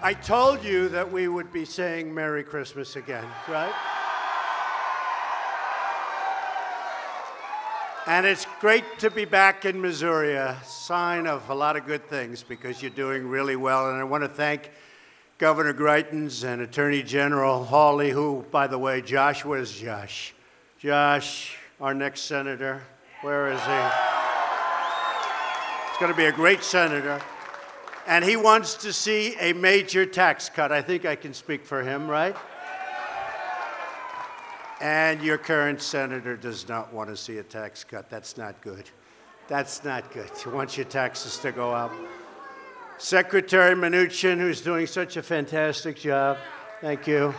I told you that we would be saying Merry Christmas again, right? And it's great to be back in Missouri, a sign of a lot of good things because you're doing really well. And I want to thank Governor Greitens and Attorney General Hawley, who, by the way, Josh, where's Josh? Josh, our next senator, where is he? He's going to be a great senator. And he wants to see a major tax cut. I think I can speak for him, right? And your current senator does not want to see a tax cut. That's not good. That's not good. He wants your taxes to go up. Secretary Mnuchin, who's doing such a fantastic job. Thank you.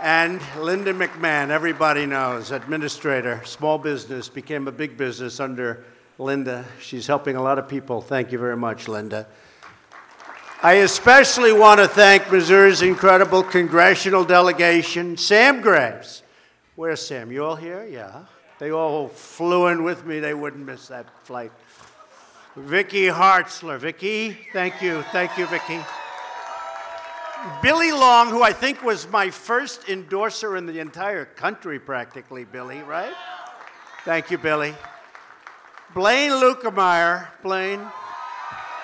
And Linda McMahon, everybody knows, administrator, small business, became a big business under Linda. She's helping a lot of people. Thank you very much, Linda. I especially want to thank Missouri's incredible congressional delegation, Sam Graves. Where's Sam? You all here? Yeah. They all flew in with me. They wouldn't miss that flight. Vicki Hartzler. Vicki, thank you. Thank you, Vicki. Billy Long, who I think was my first endorser in the entire country, practically, Billy, right? Thank you, Billy. Blaine Lukemeyer. Blaine.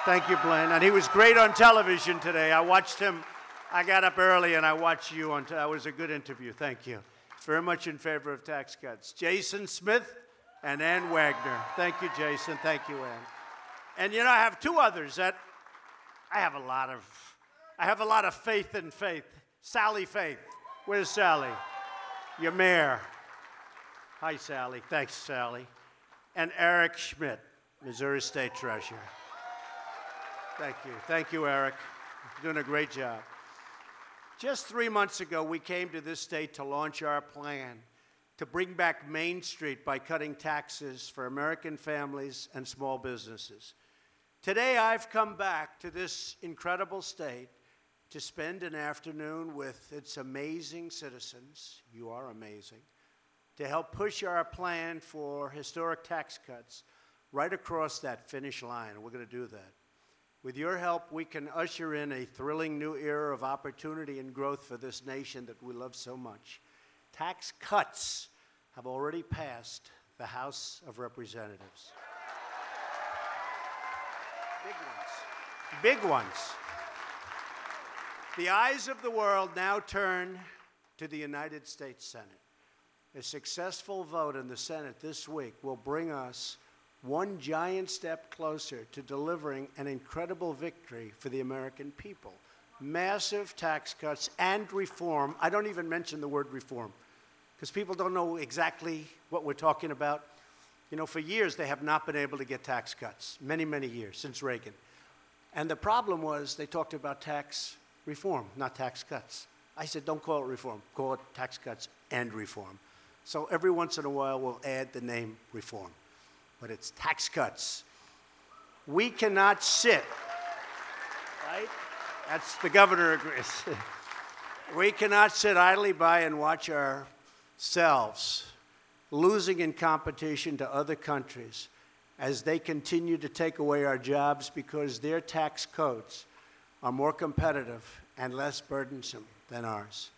Thank you, Blaine. And he was great on television today. I watched him. I got up early and I watched you on that was a good interview. Thank you. Very much in favor of tax cuts. Jason Smith and Ann Wagner. Thank you, Jason. Thank you, Ann. And you know, I have two others that I have a lot of faith in faith. Sally Faith. Where's Sally? Your mayor. Hi, Sally. Thanks, Sally. And Eric Schmidt, Missouri State Treasurer. Thank you. Thank you, Eric. You're doing a great job. Just 3 months ago, we came to this state to launch our plan to bring back Main Street by cutting taxes for American families and small businesses. Today, I've come back to this incredible state to spend an afternoon with its amazing citizens. You are amazing. To help push our plan for historic tax cuts right across that finish line. We're going to do that. With your help, we can usher in a thrilling new era of opportunity and growth for this nation that we love so much. Tax cuts have already passed the House of Representatives. Big ones. Big ones. The eyes of the world now turn to the United States Senate. A successful vote in the Senate this week will bring us one giant step closer to delivering an incredible victory for the American people. Massive tax cuts and reform. I don't even mention the word reform because people don't know exactly what we're talking about. You know, for years they have not been able to get tax cuts, many, many years, since Reagan. And the problem was they talked about tax reform, not tax cuts. I said, don't call it reform, call it tax cuts and reform. So every once in a while we'll add the name reform. But it's tax cuts. We cannot sit, right? That's the governor agrees. We cannot sit idly by and watch ourselves losing in competition to other countries as they continue to take away our jobs because their tax codes are more competitive and less burdensome than ours.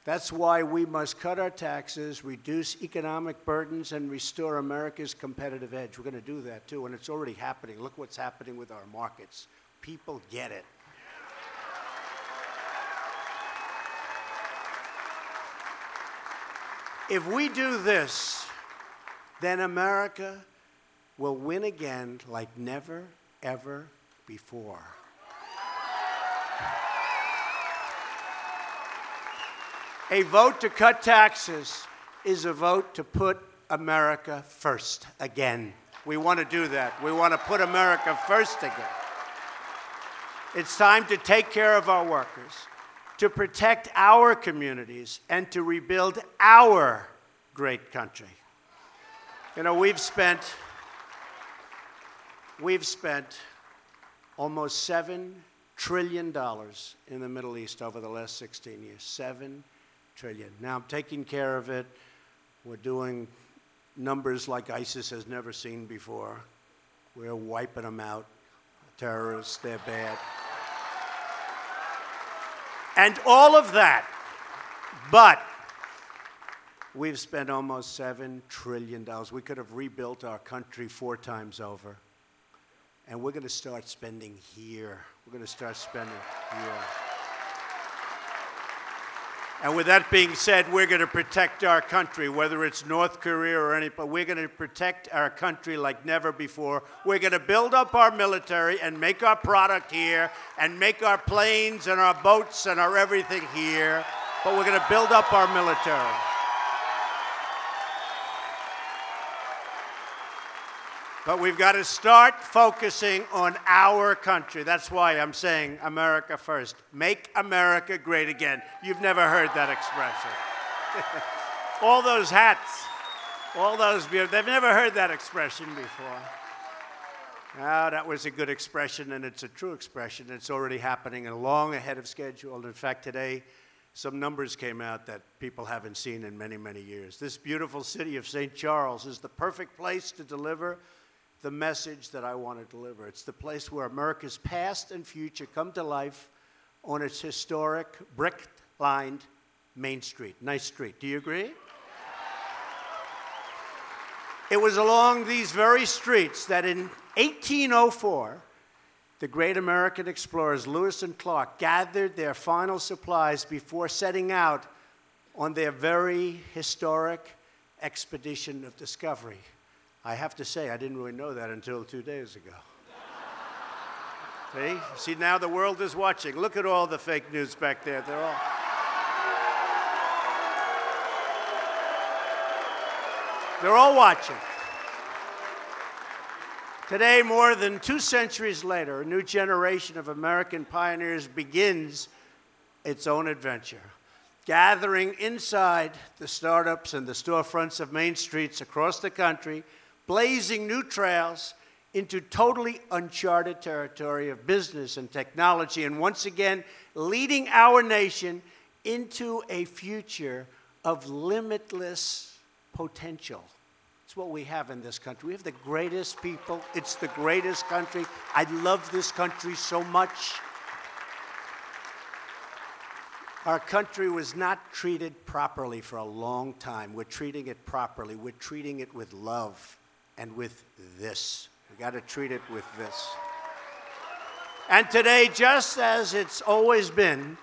That's why we must cut our taxes, reduce economic burdens, and restore America's competitive edge. We're going to do that, too, and it's already happening. Look what's happening with our markets. People get it. If we do this, then America will win again like never, ever before. A vote to cut taxes is a vote to put America first again. We want to do that. We want to put America first again. It's time to take care of our workers, to protect our communities, and to rebuild our great country. You know, we've spent almost $7 trillion in the Middle East over the last 16 years. $7 trillion. Now, I'm taking care of it. We're doing numbers like ISIS has never seen before. We're wiping them out. Terrorists, they're bad. And all of that. But we've spent almost $7 trillion. We could have rebuilt our country 4 times over. And we're going to start spending here. We're going to start spending here. And with that being said, we're going to protect our country, whether it's North Korea or any, but we're going to protect our country like never before. We're going to build up our military and make our product here and make our planes and our boats and our everything here. But we're going to build up our military. But we've got to start focusing on our country. That's why I'm saying America first. Make America great again. You've never heard that expression. All those hats, all those, they've never heard that expression before. Ah, that was a good expression, and it's a true expression. It's already happening and long ahead of schedule. In fact, today, some numbers came out that people haven't seen in many, many years. This beautiful city of St. Charles is the perfect place to deliver the message that I want to deliver. It's the place where America's past and future come to life on its historic brick-lined Main Street. Nice street. Do you agree? It was along these very streets that in 1804, the great American explorers Lewis and Clark gathered their final supplies before setting out on their very historic expedition of discovery. I have to say, I didn't really know that until 2 days ago. See, now the world is watching. Look at all the fake news back there. They're all watching. Today, more than 2 centuries later, a new generation of American pioneers begins its own adventure, gathering inside the startups and the storefronts of main streets across the country, blazing new trails into totally uncharted territory of business and technology, and once again, leading our nation into a future of limitless potential. It's what we have in this country. We have the greatest people. It's the greatest country. I love this country so much. Our country was not treated properly for a long time. We're treating it properly. We're treating it with love and with this. We got to treat it with this. And today, just as it's always been,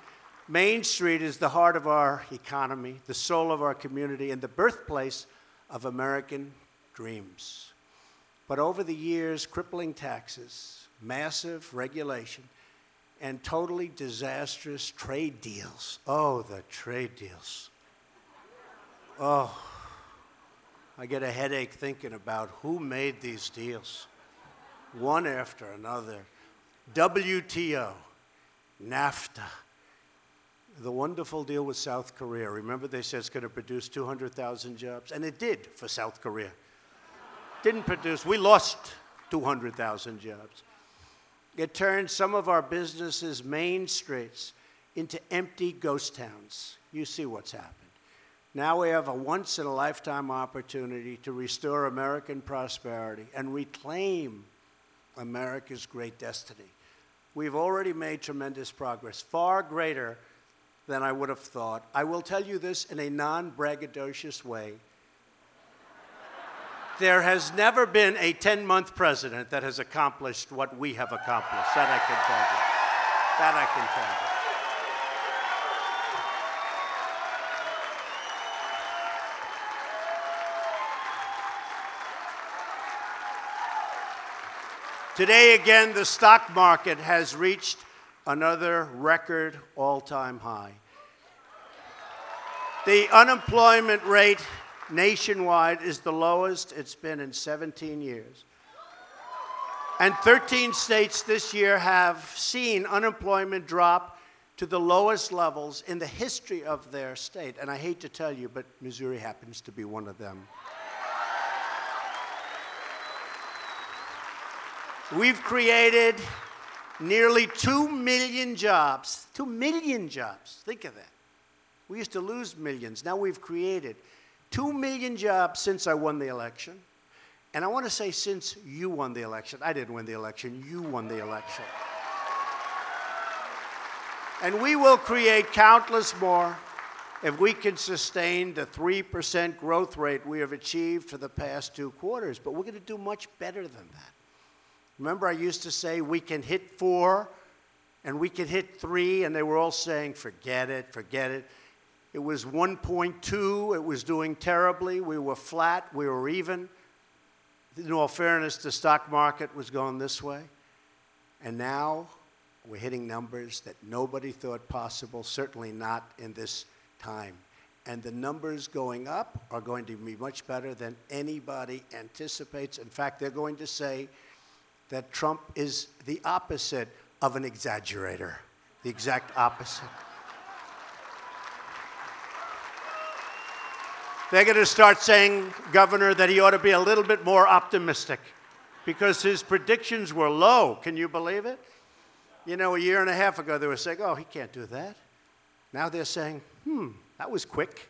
Main Street is the heart of our economy, the soul of our community, and the birthplace of American dreams. But over the years, crippling taxes, massive regulation, and totally disastrous trade deals. Oh, the trade deals. Oh, I get a headache thinking about who made these deals. One after another. WTO, NAFTA, the wonderful deal with South Korea. Remember they said it's going to produce 200,000 jobs? And it did for South Korea. Didn't produce, we lost 200,000 jobs. It turned some of our businesses' main streets into empty ghost towns. You see what's happened. Now we have a once-in-a-lifetime opportunity to restore American prosperity and reclaim America's great destiny. We've already made tremendous progress, far greater than I would have thought. I will tell you this in a non-braggadocious way. There has never been a 10-month president that has accomplished what we have accomplished. That I can tell you. That I can tell you. Today, again, the stock market has reached another record all-time high. The unemployment rate nationwide is the lowest it's been in 17 years. And 13 states this year have seen unemployment drop to the lowest levels in the history of their state. And I hate to tell you, but Missouri happens to be one of them. We've created nearly 2 million jobs. 2 million jobs. Think of that. We used to lose millions. Now we've created 2 million jobs since I won the election. And I want to say since you won the election. I didn't win the election. You won the election. And we will create countless more if we can sustain the 3% growth rate we have achieved for the past 2 quarters. But we're going to do much better than that. Remember, I used to say we can hit 4 and we can hit 3, and they were all saying, forget it, forget it. It was 1.2. It was doing terribly. We were flat. We were even. In all fairness, the stock market was going this way. And now we're hitting numbers that nobody thought possible, certainly not in this time. And the numbers going up are going to be much better than anybody anticipates. In fact, they're going to say that Trump is the opposite of an exaggerator, the exact opposite. They're going to start saying, Governor, that he ought to be a little bit more optimistic because his predictions were low. Can you believe it? You know, a year and a half ago, they were saying, oh, he can't do that. Now they're saying, that was quick.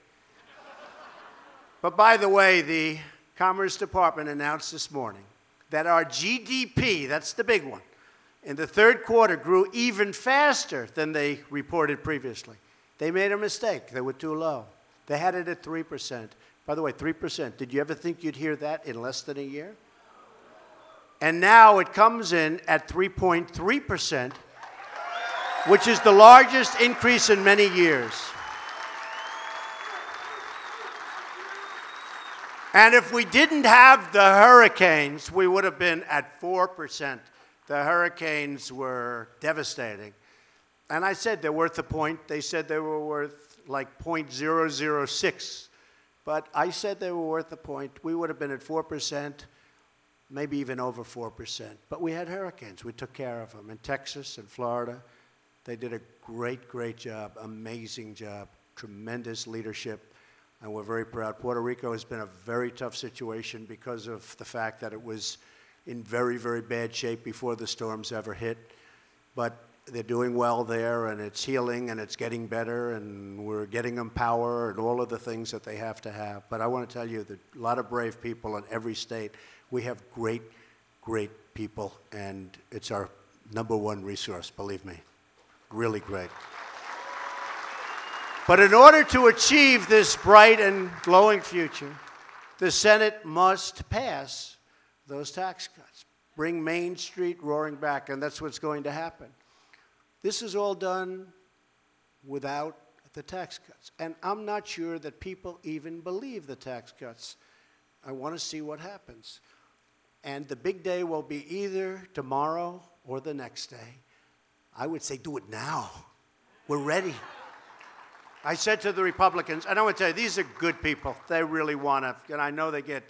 But by the way, the Commerce Department announced this morning that our GDP, that's the big one, in the 3rd quarter grew even faster than they reported previously. They made a mistake. They were too low. They had it at 3%. By the way, 3%. Did you ever think you'd hear that in less than a year? And now it comes in at 3.3%, which is the largest increase in many years. And if we didn't have the hurricanes, we would have been at 4%. The hurricanes were devastating. And I said they're worth a point. They said they were worth like 0.006. But I said they were worth a point. We would have been at 4%, maybe even over 4%. But we had hurricanes. We took care of them. In Texas and Florida, they did a great, great job, amazing job, tremendous leadership. And we're very proud. Puerto Rico has been a very tough situation because of the fact that it was in very, very bad shape before the storms ever hit. But they're doing well there, and it's healing, and it's getting better, and we're getting them power and all of the things that they have to have. But I want to tell you that a lot of brave people in every state. We have great, great people, and it's our #1 resource, believe me. Really great. But in order to achieve this bright and glowing future, the Senate must pass those tax cuts, bring Main Street roaring back, and that's what's going to happen. This is all done without the tax cuts. And I'm not sure that people even believe the tax cuts. I want to see what happens. And the big day will be either tomorrow or the next day. I would say do it now. We're ready. I said to the Republicans, and I want to tell you, these are good people. They really want to, and I know they get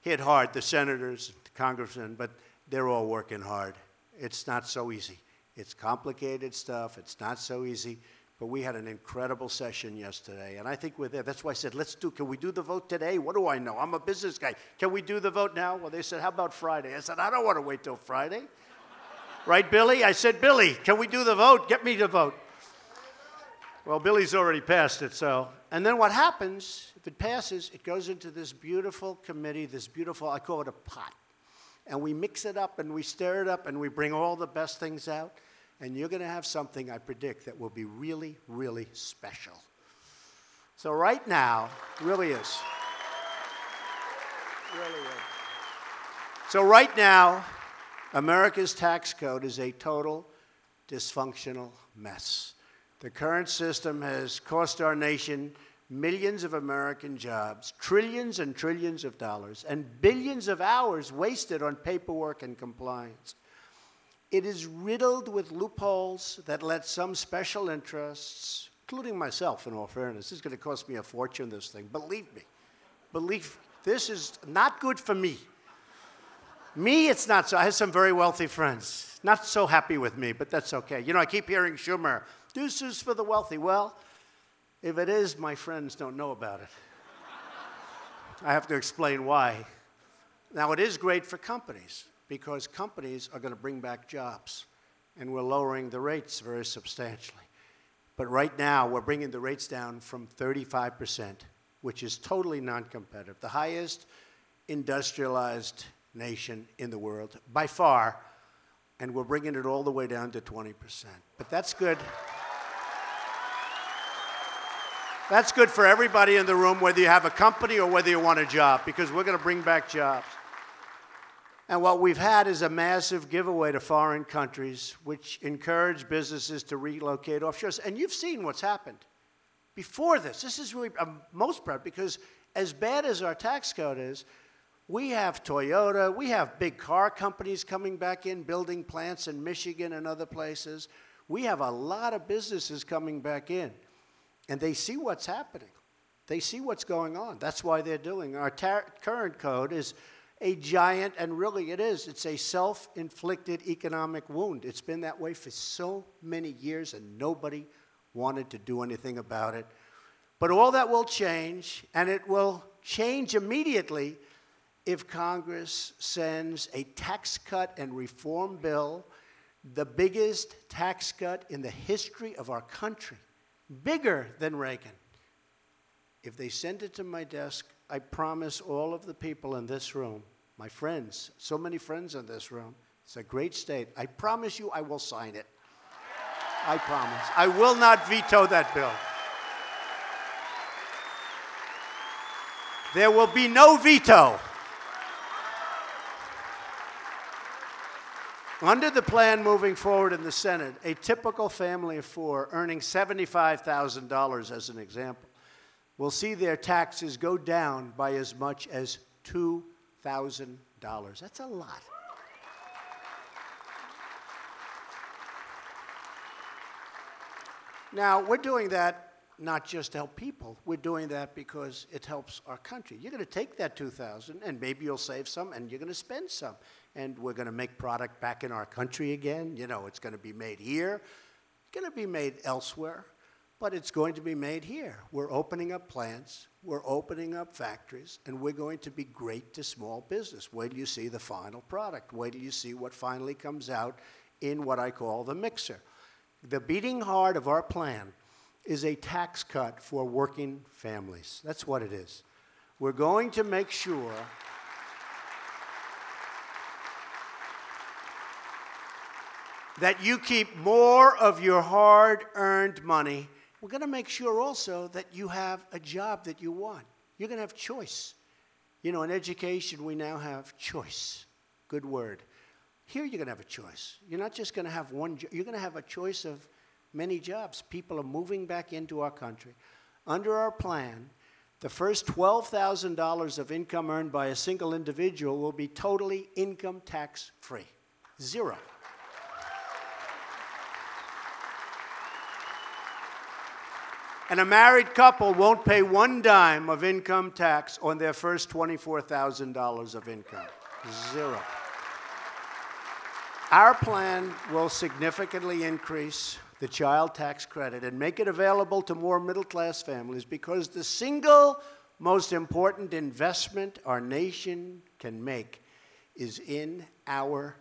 hit hard, the senators, the congressmen, but they're all working hard. It's not so easy. It's complicated stuff. It's not so easy. But we had an incredible session yesterday, and I think we're there. That's why I said, can we do the vote today? What do I know? I'm a business guy. Can we do the vote now? Well, they said, how about Friday? I said, I don't want to wait till Friday. Right, Billy? I said, Billy, can we do the vote? Get me to vote. Well, Billy's already passed it, so. And then what happens, if it passes, it goes into this beautiful committee, this beautiful, I call it a pot. And we mix it up, and we stir it up, and we bring all the best things out. And you're going to have something, I predict, that will be really, really special. So right now, really is. Really is. So right now, America's tax code is a total dysfunctional mess. The current system has cost our nation millions of American jobs, trillions and trillions of dollars, and billions of hours wasted on paperwork and compliance. It is riddled with loopholes that let some special interests, including myself, in all fairness, this is going to cost me a fortune, this thing. Believe me. This is not good for me. Me, it's not so. I have some very wealthy friends. Not so happy with me, but that's okay. You know, I keep hearing Schumer, this is for the wealthy. Well, if it is, my friends don't know about it. I have to explain why. Now, it is great for companies, because companies are going to bring back jobs, and we're lowering the rates very substantially. But right now, we're bringing the rates down from 35%, which is totally non-competitive, the highest industrialized nation in the world, by far, and we're bringing it all the way down to 20%. But that's good. That's good for everybody in the room, whether you have a company or whether you want a job, because we're going to bring back jobs. And what we've had is a massive giveaway to foreign countries, which encourage businesses to relocate offshore. And you've seen what's happened. Before this, this is really, I'm most proud, because as bad as our tax code is, we have Toyota, we have big car companies coming back in, building plants in Michigan and other places. We have a lot of businesses coming back in, and they see what's happening. They see what's going on. That's why they're doing. Our current code is a giant, and really it is. It's a self-inflicted economic wound. It's been that way for so many years, and nobody wanted to do anything about it. But all that will change, and it will change immediately if Congress sends a tax cut and reform bill, the biggest tax cut in the history of our country, bigger than Reagan. If they send it to my desk, I promise all of the people in this room, my friends, so many friends in this room, it's a great state, I promise you I will sign it. I promise. I will not veto that bill. There will be no veto. Under the plan moving forward in the Senate, a typical family of four earning $75,000 as an example will see their taxes go down by as much as $2,000. That's a lot. Now, we're doing that not just to help people. We're doing that because it helps our country. You're going to take that $2,000, and maybe you'll save some, and you're going to spend some. And we're going to make product back in our country again. You know, it's going to be made here. It's going to be made elsewhere, but it's going to be made here. We're opening up plants. We're opening up factories, and we're going to be great to small business. Wait till you see the final product. Wait till you see what finally comes out in what I call the mixer. The beating heart of our plan is a tax cut for working families. That's what it is. We're going to make sure that you keep more of your hard-earned money. We're going to make sure also that you have a job that you want. You're going to have choice. You know, in education, we now have choice. Good word. Here, you're going to have a choice. You're not just going to have one job. You're going to have a choice of many jobs. People are moving back into our country. Under our plan, the first $12,000 of income earned by a single individual will be totally income tax free. Zero. And a married couple won't pay one dime of income tax on their first $24,000 of income. Zero. Our plan will significantly increase the child tax credit and make it available to more middle-class families, because the single most important investment our nation can make is in our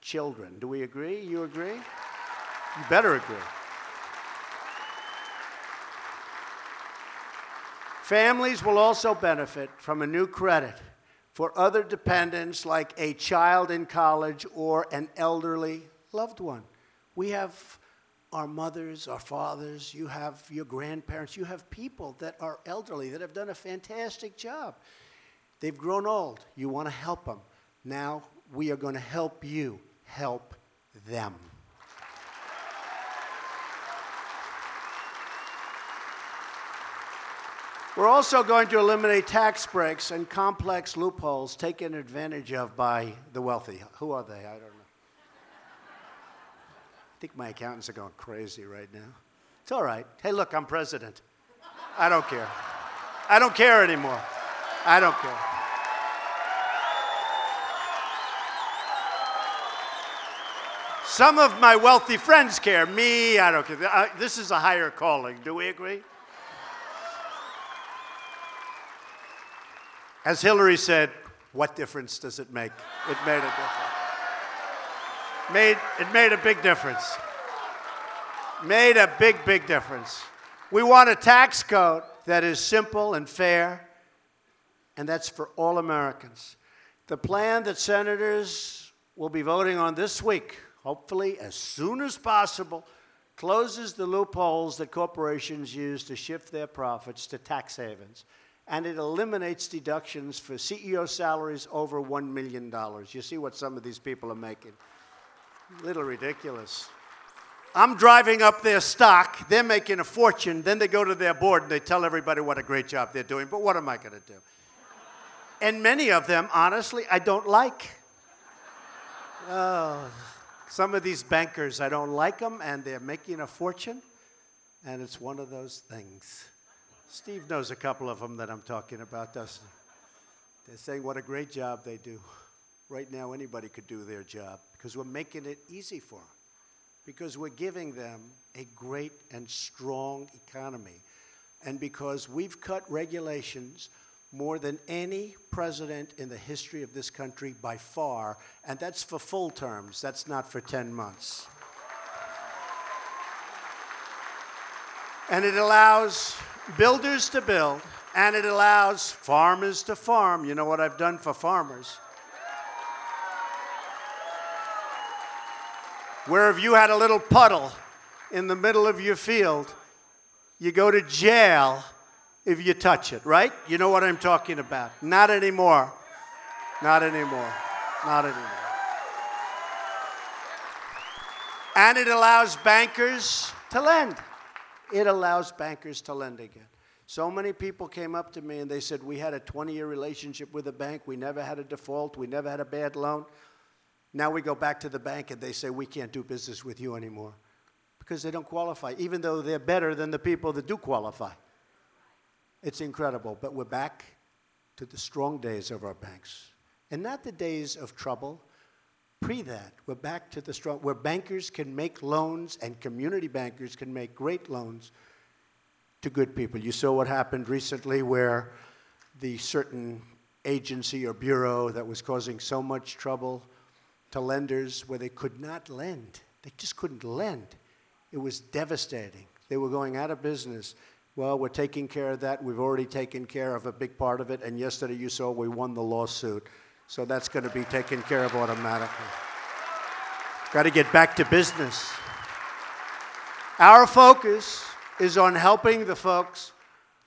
children. Do we agree? You agree? You better agree. Families will also benefit from a new credit for other dependents, like a child in college or an elderly loved one. We have our mothers, our fathers, you have your grandparents, you have people that are elderly that have done a fantastic job. They've grown old. You want to help them. Now we are going to help you help them. We're also going to eliminate tax breaks and complex loopholes taken advantage of by the wealthy. Who are they? I don't know. I think my accountants are going crazy right now. It's all right. Hey, look, I'm president. I don't care. I don't care anymore. I don't care. Some of my wealthy friends care. Me, I don't care. This is a higher calling. Do we agree? As Hillary said, what difference does it make? It made a difference. It made a big difference. Made a big, big difference. We want a tax code that is simple and fair, and that's for all Americans. The plan that senators will be voting on this week, hopefully as soon as possible, closes the loopholes that corporations use to shift their profits to tax havens, and it eliminates deductions for CEO salaries over $1 million. You see what some of these people are making. A little ridiculous. I'm driving up their stock. They're making a fortune. Then they go to their board and they tell everybody what a great job they're doing. But what am I going to do? And many of them, honestly, I don't like. Oh, some of these bankers, I don't like them, and they're making a fortune. And it's one of those things. Steve knows a couple of them that I'm talking about, doesn't he? They're saying what a great job they do. Right now, anybody could do their job because we're making it easy for them. Because we're giving them a great and strong economy. And because we've cut regulations more than any president in the history of this country by far, and that's for full terms, that's not for 10 months. And it allows builders to build, and it allows farmers to farm. You know what I've done for farmers? Where if you had a little puddle in the middle of your field, you go to jail if you touch it, right? You know what I'm talking about. Not anymore. Not anymore. Not anymore. And it allows bankers to lend. It allows bankers to lend again. So many people came up to me and they said, we had a 20-year relationship with a bank. We never had a default. We never had a bad loan. Now we go back to the bank and they say, we can't do business with you anymore because they don't qualify, even though they're better than the people that do qualify. It's incredible, but we're back to the strong days of our banks. And not the days of trouble. Pre that, we're back to the strong, where bankers can make loans and community bankers can make great loans to good people. You saw what happened recently where the certain agency or bureau that was causing so much trouble to lenders where they could not lend. They just couldn't lend. It was devastating. They were going out of business. Well, we're taking care of that. We've already taken care of a big part of it. And yesterday you saw we won the lawsuit. So that's going to be taken care of automatically. Got to get back to business. Our focus is on helping the folks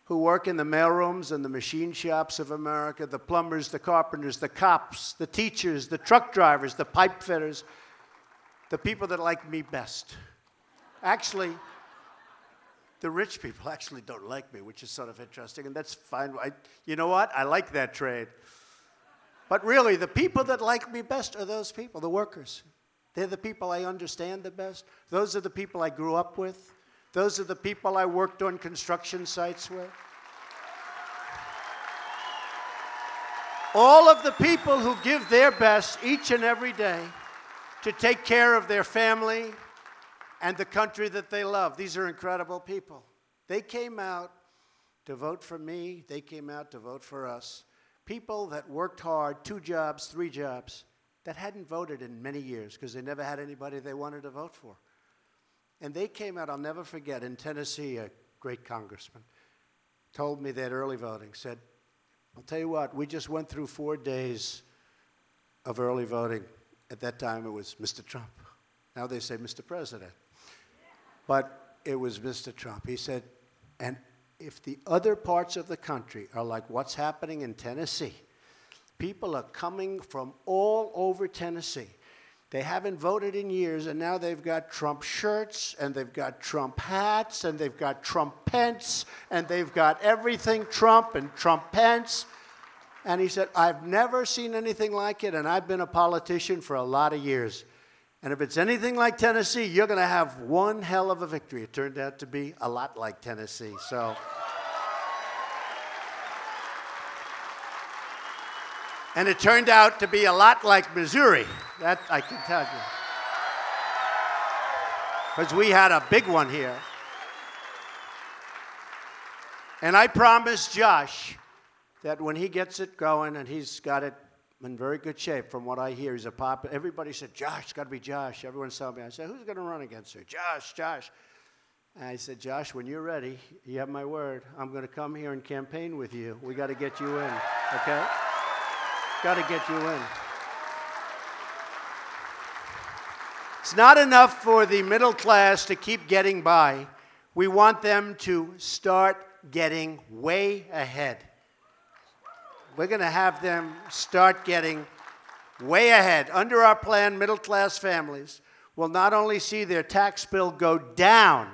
who work in the mailrooms and the machine shops of America, the plumbers, the carpenters, the cops, the teachers, the truck drivers, the pipe fitters, the people that like me best. Actually, the rich people actually don't like me, which is sort of interesting, and that's fine. You know what? I like that trade. But really, the people that like me best are those people, the workers. They're the people I understand the best. Those are the people I grew up with. Those are the people I worked on construction sites with. All of the people who give their best each and every day to take care of their family and the country that they love. These are incredible people. They came out to vote for me. They came out to vote for us. People that worked hard, 2 jobs, 3 jobs, that hadn't voted in many years because they never had anybody they wanted to vote for. And they came out, I'll never forget, in Tennessee, a great congressman told me that early voting, said, I'll tell you what, we just went through 4 days of early voting. At that time, it was Mr. Trump. Now they say Mr. President. But it was Mr. Trump. He said, and if the other parts of the country are like what's happening in Tennessee, people are coming from all over Tennessee. They haven't voted in years, and now they've got Trump shirts, and they've got Trump hats, and they've got Trump pence, and they've got everything Trump and Trump pence. And he said, I've never seen anything like it, and I've been a politician for a lot of years. And if it's anything like Tennessee, you're going to have one hell of a victory. It turned out to be a lot like Tennessee. So, and it turned out to be a lot like Missouri. That I can tell you. Because we had a big one here. And I promised Josh that when he gets it going, and he's got it in very good shape from what I hear, he's a popular. Everybody said, Josh, it's got to be Josh. Everyone's telling me. I said, who's going to run against her? Josh, Josh. And I said, Josh, when you're ready, you have my word. I'm going to come here and campaign with you. We got to get you in, okay? Got to get you in. It's not enough for the middle class to keep getting by. We want them to start getting way ahead. We're going to have them start getting way ahead. Under our plan, middle-class families will not only see their tax bill go down,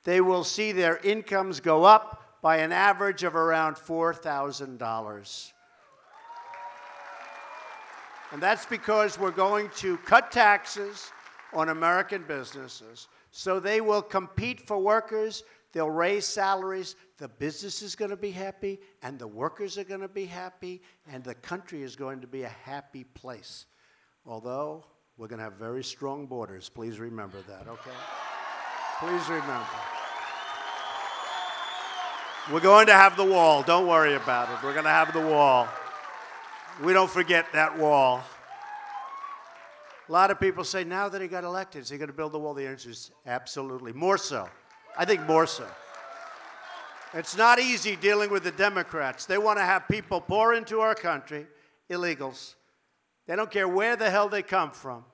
they will see their incomes go up by an average of around $4,000. And that's because we're going to cut taxes on American businesses so they will compete for workers, they'll raise salaries, the business is going to be happy, and the workers are going to be happy, and the country is going to be a happy place. Although, we're going to have very strong borders. Please remember that, okay? Please remember. We're going to have the wall. Don't worry about it. We're going to have the wall. We don't forget that wall. A lot of people say, now that he got elected, is he going to build the wall? The answer is absolutely. More so. I think more so. It's not easy dealing with the Democrats. They want to have people pour into our country, illegals. They don't care where the hell they come from.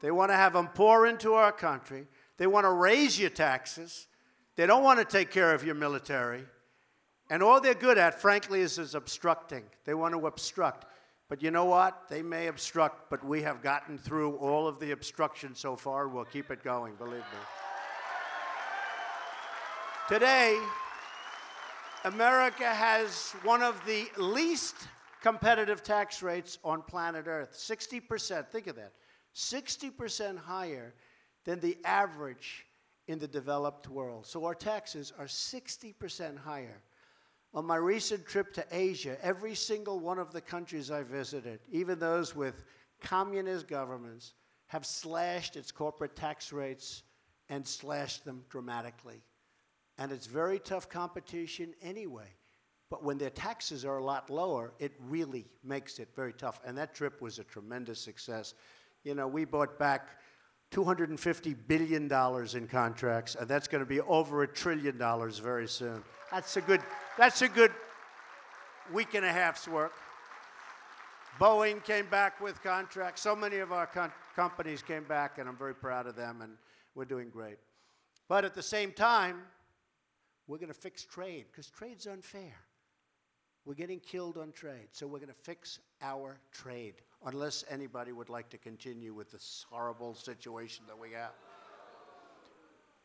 They want to have them pour into our country. They want to raise your taxes. They don't want to take care of your military. And all they're good at, frankly, is obstructing. They want to obstruct. But you know what? They may obstruct, but we have gotten through all of the obstruction so far. We'll keep it going, believe me. Today, America has one of the least competitive tax rates on planet Earth. 60%, think of that. 60% higher than the average in the developed world. So our taxes are 60% higher. On my recent trip to Asia, every single one of the countries I visited, even those with communist governments, have slashed its corporate tax rates and slashed them dramatically. And it's very tough competition anyway. But when their taxes are a lot lower, it really makes it very tough. And that trip was a tremendous success. You know, we bought back $250 billion in contracts, and that's going to be over $1 trillion very soon. That's a good week and a half's work. Boeing came back with contracts. So many of our companies came back, and I'm very proud of them, and we're doing great. But at the same time, we're going to fix trade, because trade's unfair. We're getting killed on trade, so we're going to fix our trade, unless anybody would like to continue with this horrible situation that we have.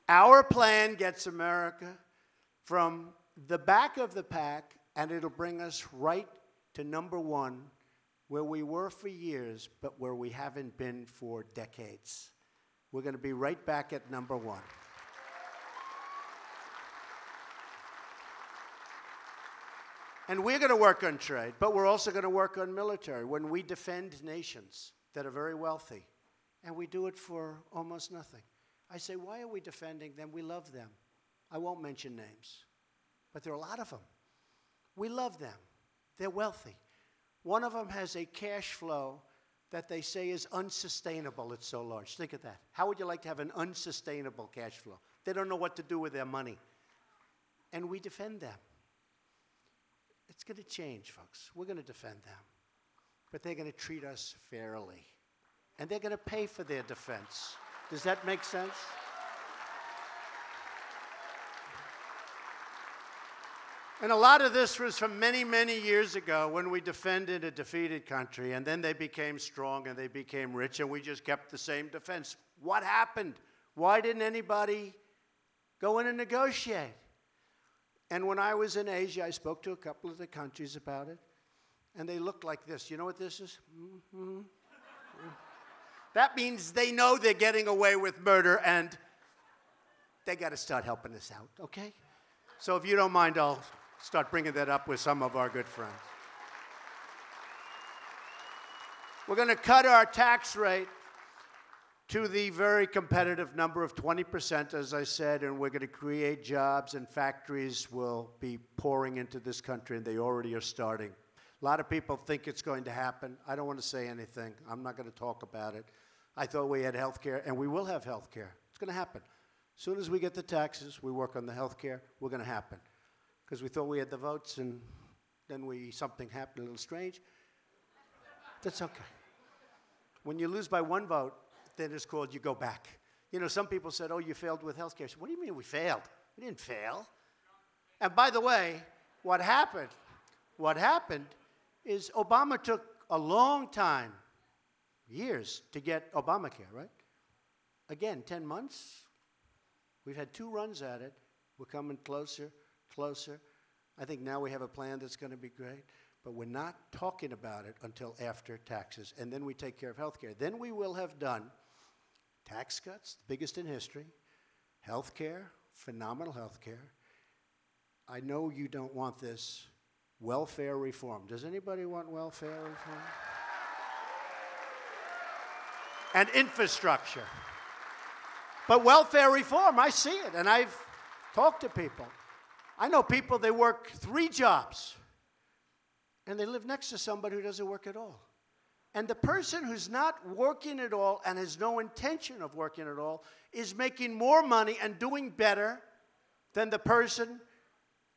Our plan gets America from the back of the pack, and it'll bring us right to #1, where we were for years, but where we haven't been for decades. We're going to be right back at #1. And we're going to work on trade, but we're also going to work on military. When we defend nations that are very wealthy, and we do it for almost nothing. I say, why are we defending them? We love them. I won't mention names, but there are a lot of them. We love them. They're wealthy. One of them has a cash flow that they say is unsustainable. It's so large. Think of that. How would you like to have an unsustainable cash flow? They don't know what to do with their money. And we defend them. It's going to change, folks. We're going to defend them. But they're going to treat us fairly. And they're going to pay for their defense. Does that make sense? And a lot of this was from many, many years ago when we defended a defeated country, and then they became strong and they became rich, and we just kept the same defense. What happened? Why didn't anybody go in and negotiate? And when I was in Asia, I spoke to a couple of the countries about it, and they looked like this. You know what this is? Mm-hmm. That means they know they're getting away with murder, and they got to start helping us out, okay? So if you don't mind, I'll start bringing that up with some of our good friends. We're going to cut our tax rate to the very competitive number of 20%, as I said, and we're going to create jobs, and factories will be pouring into this country, and they already are starting. A lot of people think it's going to happen. I don't want to say anything. I'm not going to talk about it. I thought we had health care, and we will have health care. It's going to happen. As soon as we get the taxes, we work on the health care, we're going to happen. Because we thought we had the votes, and then something happened a little strange. That's okay. When you lose by one vote, it then it's called you go back. You know, some people said, oh, you failed with health care. What do you mean we failed? We didn't fail. And by the way, what happened is Obama took a long time, years, to get Obamacare, right? Again, 10 months. We've had 2 runs at it. We're coming closer, closer. I think now we have a plan that's going to be great, but we're not talking about it until after taxes, and then we take care of health care. Then we will have done tax cuts, the biggest in history, health care, phenomenal health care. I know you don't want this. Welfare reform. Does anybody want welfare reform? And infrastructure. But welfare reform, I see it, and I've talked to people. I know people, they work 3 jobs, and they live next to somebody who doesn't work at all. And the person who's not working at all and has no intention of working at all is making more money and doing better than the person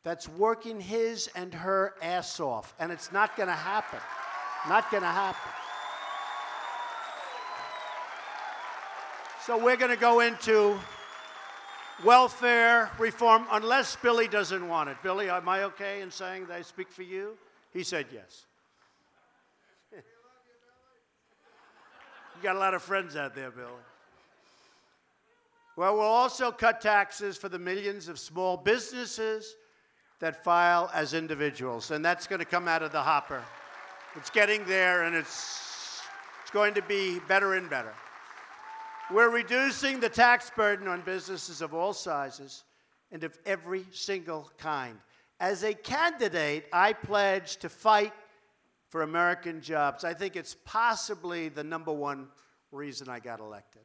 that's working his and her ass off. And it's not going to happen. Not going to happen. So we're going to go into welfare reform unless Billy doesn't want it. Billy, am I okay in saying that I speak for you? He said yes. You got a lot of friends out there, Billy. Well, we'll also cut taxes for the millions of small businesses that file as individuals, and that's going to come out of the hopper. It's getting there, and it's going to be better and better. We're reducing the tax burden on businesses of all sizes and of every single kind. As a candidate, I pledge to fight for American jobs. I think it's possibly the #1 reason I got elected.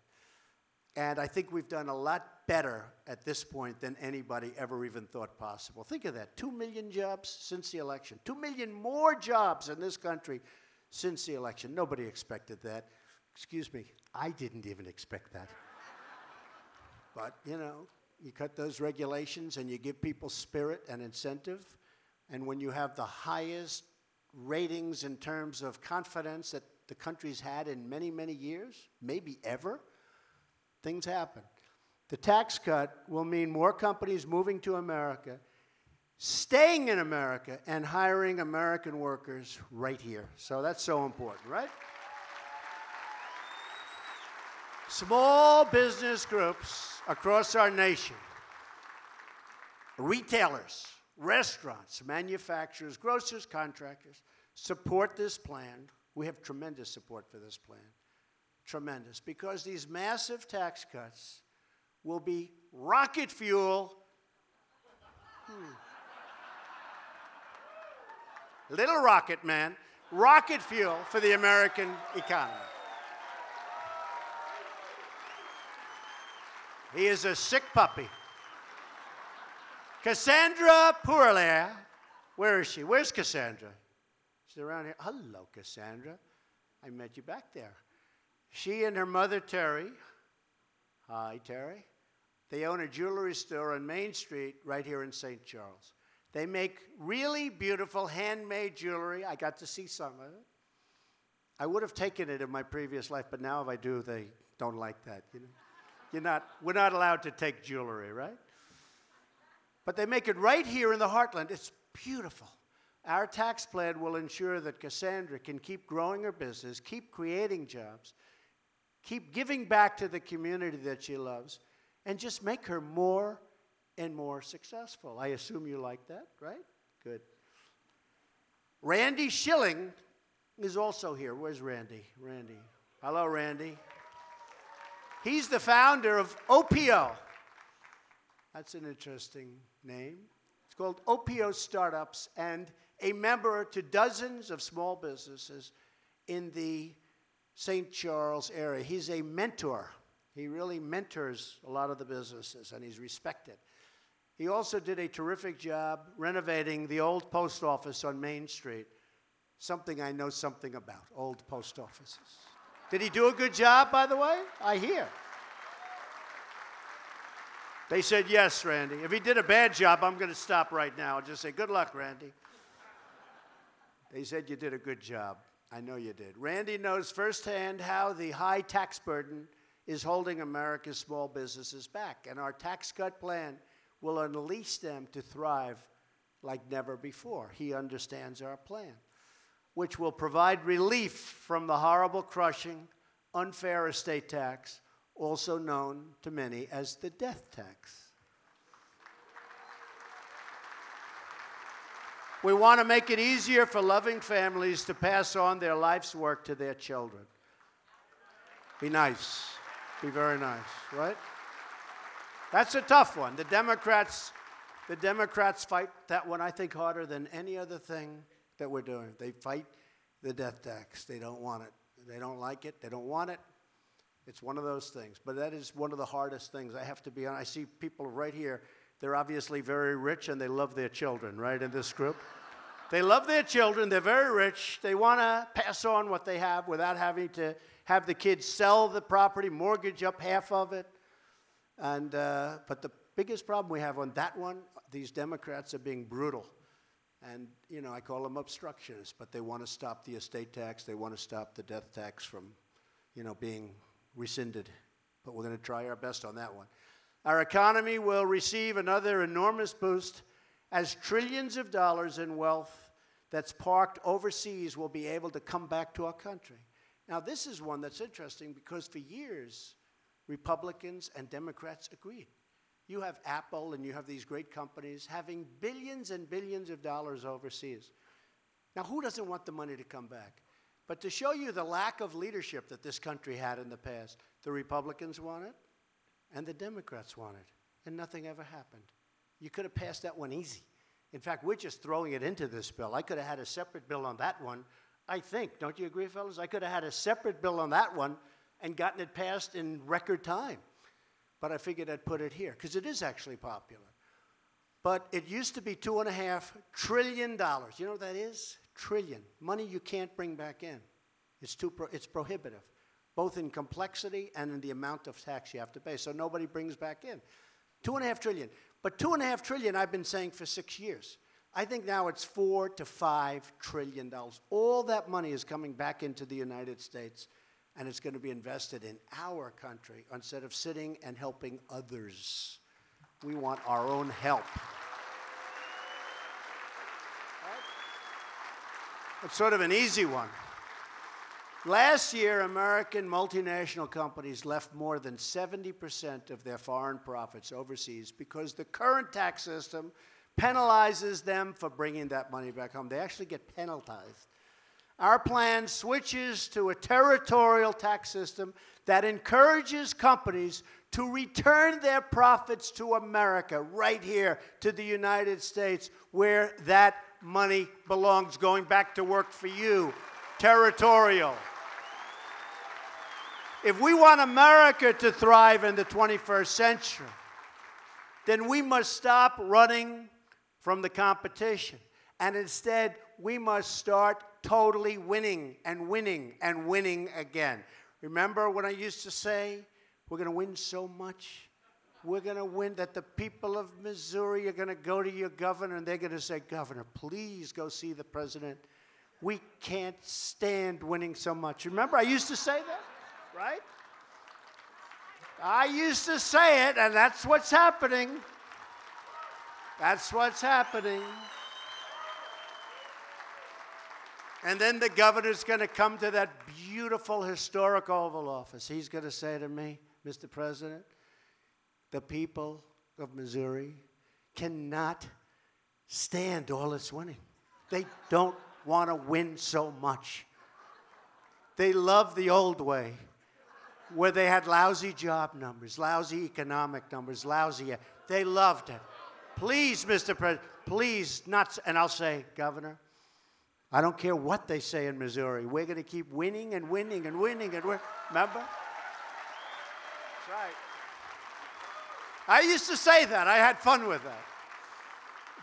And I think we've done a lot better at this point than anybody ever even thought possible. Think of that, 2 million jobs since the election. 2 million more jobs in this country since the election. Nobody expected that. Excuse me, I didn't even expect that. But, you know, you cut those regulations and you give people spirit and incentive. And when you have the highest ratings in terms of confidence that the country's had in many, many years, maybe ever, things happen. The tax cut will mean more companies moving to America, staying in America, and hiring American workers right here. So that's so important, right? Small business groups across our nation, retailers, restaurants, manufacturers, grocers, contractors, support this plan. We have tremendous support for this plan. Tremendous, because these massive tax cuts will be rocket fuel. Little rocket man, rocket fuel for the American economy. He is a sick puppy. Cassandra Pourlaire, where is she? Where's Cassandra? She's around here. Hello, Cassandra. I met you back there. She and her mother, Terry, hi, Terry, they own a jewelry store on Main Street right here in St. Charles. They make really beautiful handmade jewelry. I got to see some of it. I would have taken it in my previous life, but now if I do, they don't like that. You know? We're not allowed to take jewelry, right? But they make it right here in the heartland. It's beautiful. Our tax plan will ensure that Cassandra can keep growing her business, keep creating jobs, keep giving back to the community that she loves, and just make her more and more successful. I assume you like that, right? Good. Randy Schilling is also here. Where's Randy? Randy. Hello, Randy. He's the founder of OPO. That's an interesting name. It's called OPO Startups, and a member to dozens of small businesses in the St. Charles area. He's a mentor. He really mentors a lot of the businesses, and he's respected. He also did a terrific job renovating the old post office on Main Street, something I know something about, old post offices. Did he do a good job, by the way? I hear. They said yes, Randy. If he did a bad job, I'm going to stop right now. I'll just say, good luck, Randy. They said you did a good job. I know you did. Randy knows firsthand how the high tax burden is holding America's small businesses back. And our tax cut plan will unleash them to thrive like never before. He understands our plan, which will provide relief from the horrible, crushing, unfair estate tax, also known to many as the death tax. We want to make it easier for loving families to pass on their life's work to their children. Be nice. Be very nice, right? That's a tough one. The Democrats fight that one, I think, harder than any other thing that we're doing. They fight the death tax. They don't want it. They don't like it. They don't want it. It's one of those things. But that is one of the hardest things. I have to be honest. I see people right here. They're obviously very rich, and they love their children, right, in this group? They love their children. They're very rich. They want to pass on what they have without having to have the kids sell the property, mortgage up half of it. And but the biggest problem we have on that one, these Democrats are being brutal. And, you know, I call them obstructionists, but they want to stop the estate tax. They want to stop the death tax from, you know, being rescinded. But we're going to try our best on that one. Our economy will receive another enormous boost as trillions of dollars in wealth that's parked overseas will be able to come back to our country. Now, this is one that's interesting because for years, Republicans and Democrats agreed. You have Apple and you have these great companies having billions and billions of dollars overseas. Now, who doesn't want the money to come back? But to show you the lack of leadership that this country had in the past, the Republicans want it and the Democrats want it, and nothing ever happened. You could have passed that one easy. In fact, we're just throwing it into this bill. I could have had a separate bill on that one, I think. Don't you agree, fellas? I could have had a separate bill on that one and gotten it passed in record time. But I figured I'd put it here, because it is actually popular. But it used to be $2.5 trillion. You know what that is? Trillion. Money you can't bring back in. It's prohibitive, both in complexity and in the amount of tax you have to pay. So nobody brings back in. $2.5 trillion. But $2.5 trillion I've been saying for 6 years. I think now it's $4 to $5 trillion. All that money is coming back into the United States, and it's going to be invested in our country instead of sitting and helping others. We want our own help. It's sort of an easy one. Last year, American multinational companies left more than 70% of their foreign profits overseas because the current tax system penalizes them for bringing that money back home. They actually get penalized. Our plan switches to a territorial tax system that encourages companies to return their profits to America, right here to the United States, where that money belongs, going back to work for you. Territorial. If we want America to thrive in the 21st century, then we must stop running from the competition. And instead, we must start totally winning and winning and winning again. Remember when I used to say, we're going to win so much? We're going to win that the people of Missouri are going to go to your governor and they're going to say, Governor, please go see the president. We can't stand winning so much. Remember, I used to say that, right? I used to say it, and that's what's happening. That's what's happening. And then the governor's going to come to that beautiful historic Oval Office. He's going to say to me, Mr. President, the people of Missouri cannot stand all this winning. They don't want to win so much. They love the old way, where they had lousy job numbers, lousy economic numbers, lousy. They loved it. Please, Mr. President, please not. And I'll say, Governor, I don't care what they say in Missouri. We're going to keep winning and winning and winning and winning. Remember? That's right. I used to say that. I had fun with that.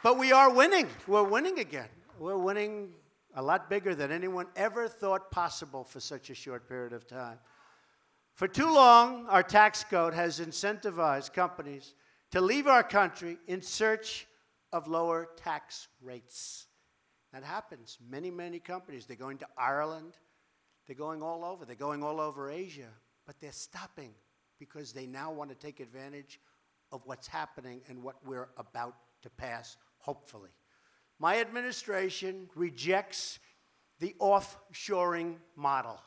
But we are winning. We're winning again. We're winning a lot bigger than anyone ever thought possible for such a short period of time. For too long, our tax code has incentivized companies to leave our country in search of lower tax rates. That happens. Many, many companies, they're going to Ireland. They're going all over. They're going all over Asia. But they're stopping because they now want to take advantage of what's happening and what we're about to pass, hopefully. My administration rejects the offshoring model.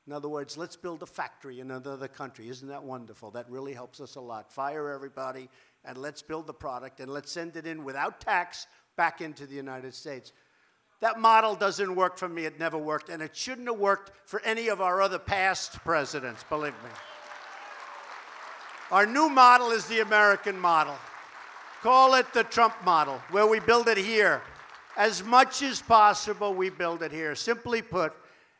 In other words, let's build a factory in another country. Isn't that wonderful? That really helps us a lot. Fire everybody, and let's build the product, and let's send it in without tax back into the United States. That model doesn't work for me. It never worked, and it shouldn't have worked for any of our other past presidents, believe me. Our new model is the American model. Call it the Trump model, where we build it here. As much as possible, we build it here. Simply put,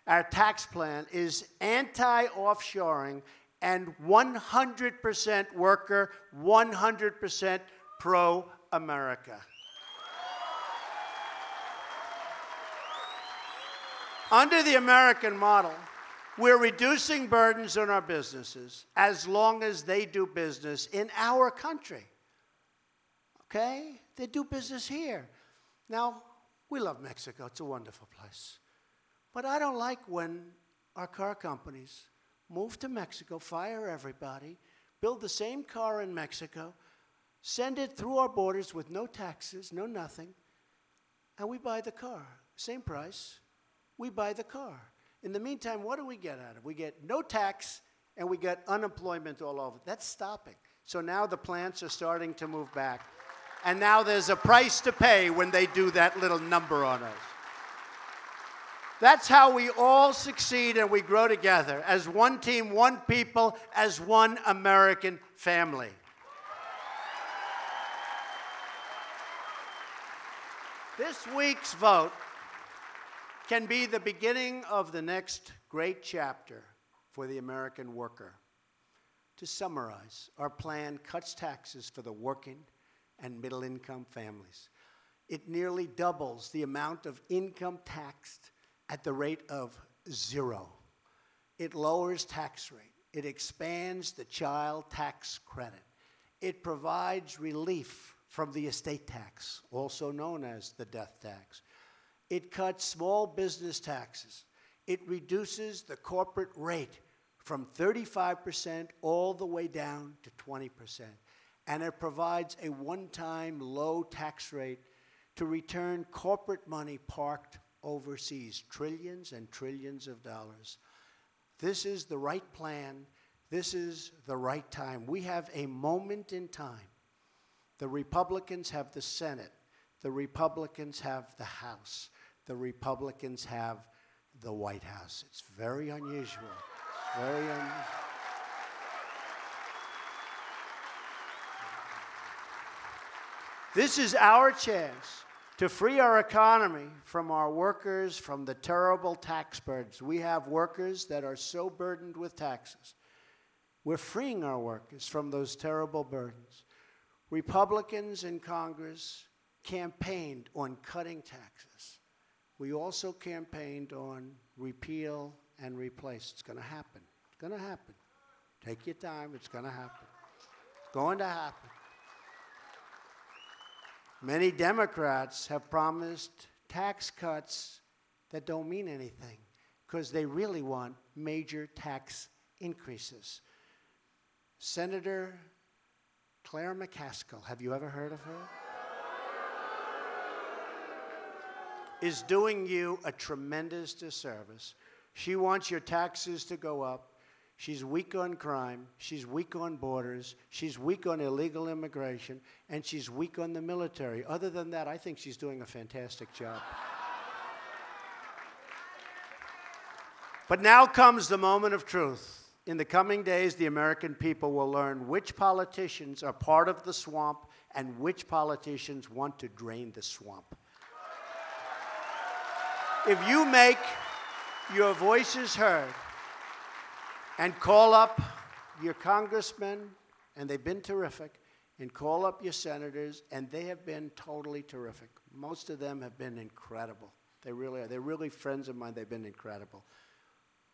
our tax plan is anti-offshoring and 100% worker, 100% pro-America. Under the American model, we're reducing burdens on our businesses as long as they do business in our country. Okay? They do business here. Now, we love Mexico. It's a wonderful place. But I don't like when our car companies move to Mexico, fire everybody, build the same car in Mexico, send it through our borders with no taxes, no nothing, and we buy the car. Same price. We buy the car. In the meantime, what do we get out of it? We get no tax, and we get unemployment all over. That's stopping. So now the plants are starting to move back. And now there's a price to pay when they do that little number on us. That's how we all succeed and we grow together as one team, one people, as one American family. This week's vote can be the beginning of the next great chapter for the American worker. To summarize, our plan cuts taxes for the working and middle-income families. It nearly doubles the amount of income taxed at the rate of 0. It lowers tax rate. It expands the child tax credit. It provides relief from the estate tax, also known as the death tax. It cuts small business taxes. It reduces the corporate rate from 35% all the way down to 20%. And it provides a one-time low tax rate to return corporate money parked overseas, trillions and trillions of dollars. This is the right plan. This is the right time. We have a moment in time. The Republicans have the Senate. The Republicans have the House. The Republicans have the White House. It's very unusual. It's very unusual. This is our chance to free our economy from our workers, from the terrible tax burdens. We have workers that are so burdened with taxes. We're freeing our workers from those terrible burdens. Republicans in Congress campaigned on cutting taxes. We also campaigned on repeal and replace. It's going to happen. It's going to happen. Take your time. It's going to happen. It's going to happen. Many Democrats have promised tax cuts that don't mean anything because they really want major tax increases. Senator Claire McCaskill, have you ever heard of her? Is doing you a tremendous disservice. She wants your taxes to go up. She's weak on crime. She's weak on borders. She's weak on illegal immigration. And she's weak on the military. Other than that, I think she's doing a fantastic job. But now comes the moment of truth. In the coming days, the American people will learn which politicians are part of the swamp and which politicians want to drain the swamp. If you make your voices heard, and call up your congressmen, and they've been terrific, and call up your senators, and they have been totally terrific. Most of them have been incredible. They really are. They're really friends of mine. They've been incredible.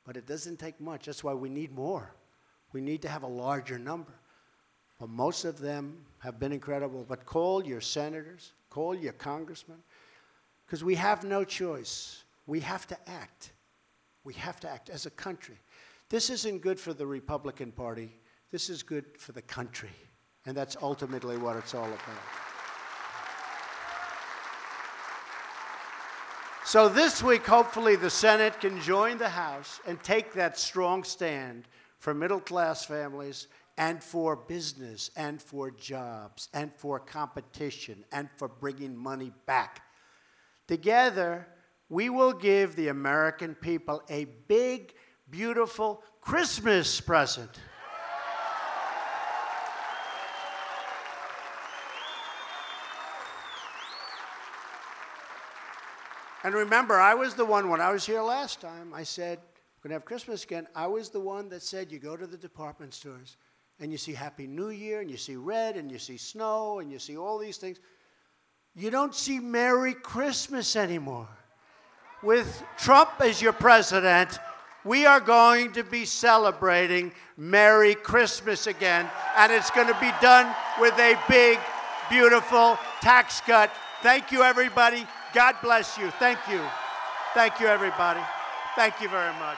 But it doesn't take much. That's why we need more. We need to have a larger number. But most of them have been incredible. But call your senators, call your congressmen, because we have no choice. We have to act. We have to act as a country. This isn't good for the Republican Party. This is good for the country. And that's ultimately what it's all about. So this week, hopefully, the Senate can join the House and take that strong stand for middle-class families and for business and for jobs and for competition and for bringing money back. Together, we will give the American people a big, beautiful Christmas present. And remember, I was the one, when I was here last time, I said, we're going to have Christmas again. I was the one that said, you go to the department stores, and you see Happy New Year, and you see red, and you see snow, and you see all these things. You don't see Merry Christmas anymore. With Trump as your president, we are going to be celebrating Merry Christmas again, and it's going to be done with a big, beautiful tax cut. Thank you, everybody. God bless you. Thank you. Thank you, everybody. Thank you very much.